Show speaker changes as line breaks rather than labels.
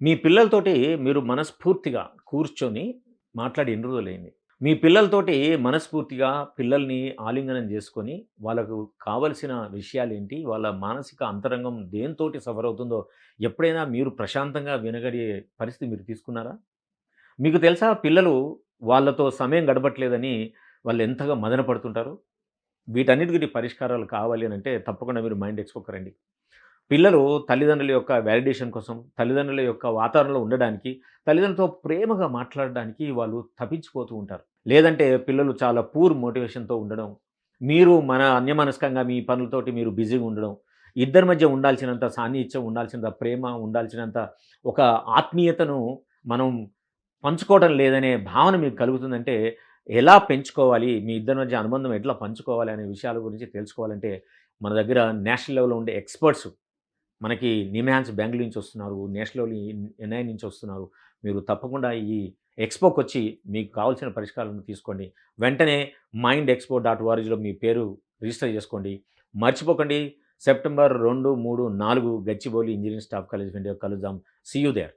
మీ పిల్లలతోటి మీరు మనస్ఫూర్తిగా కూర్చొని మాట్లాడి ఎన్ని రోజులైంది? మీ పిల్లలతోటి మనస్ఫూర్తిగా పిల్లల్ని ఆలింగనం చేసుకొని, వాళ్ళకు కావాల్సిన విషయాలేంటి? వాళ్ళ మానసిక అంతరంగం దేనితోటి సఫర్ అవుతుందో ఎప్పుడైనా మీరు ప్రశాంతంగా వినగలిగే పరిస్థితి మీరు తీసుకున్నారా? మీకు తెలుసా పిల్లలు వాళ్ళతో సమయం గడపట్లేదని వాళ్ళు ఎంతగా మదన పడుతుంటారో? వీటన్నిటికి పరిష్కారాలు కావాలి అనంటే తప్పకుండా మీరు మైండ్ ఎక్స్‌పోకి రండి. పిల్లలు తల్లిదండ్రుల యొక్క వాలిడేషన్ కోసం, తల్లిదండ్రుల యొక్క వాతావరణంలో ఉండడానికి, తల్లిదండ్రులతో ప్రేమగా మాట్లాడడానికి వాళ్ళు తపించిపోతూ ఉంటారు. లేదంటే పిల్లలు చాలా పూర్ మోటివేషన్‌తో ఉండడం, మీరు అన్యమనస్కంగా మీ పనులతోటి మీరు బిజీగా ఉండడం, ఇద్దరి మధ్య ఉండాల్సినంత సాన్నిహిత్యం, ఉండాల్సినంత ప్రేమ, ఉండాల్సినంత ఒక ఆత్మీయతను మనం పంచుకోవడం లేదనే భావన మీకు కలుగుతుందంటే, ఎలా పెంచుకోవాలి? మీ ఇద్దరి మధ్య అనుబంధం ఎట్లా పంచుకోవాలి అనే విషయాల గురించి తెలుసుకోవాలంటే, మన దగ్గర నేషనల్ లెవెల్‌లో ఉండే ఎక్స్‌పర్ట్స్ మనకి నిమ్హాన్స్ బెంగుళూరు నుంచి వస్తున్నారు. నేషనల్ ఎన్ఐ నుంచి వస్తున్నారు. మీరు తప్పకుండా ఈ ఎక్స్‌పోకొచ్చి మీకు కావాల్సిన పరిష్కారాలను తీసుకోండి. వెంటనే mindexpo.orgలో మీ పేరు రిజిస్టర్ చేసుకోండి. మర్చిపోకండి September 2, 3, 4 Gachibowli engineering staff college of India కలుద్దాం. See you there.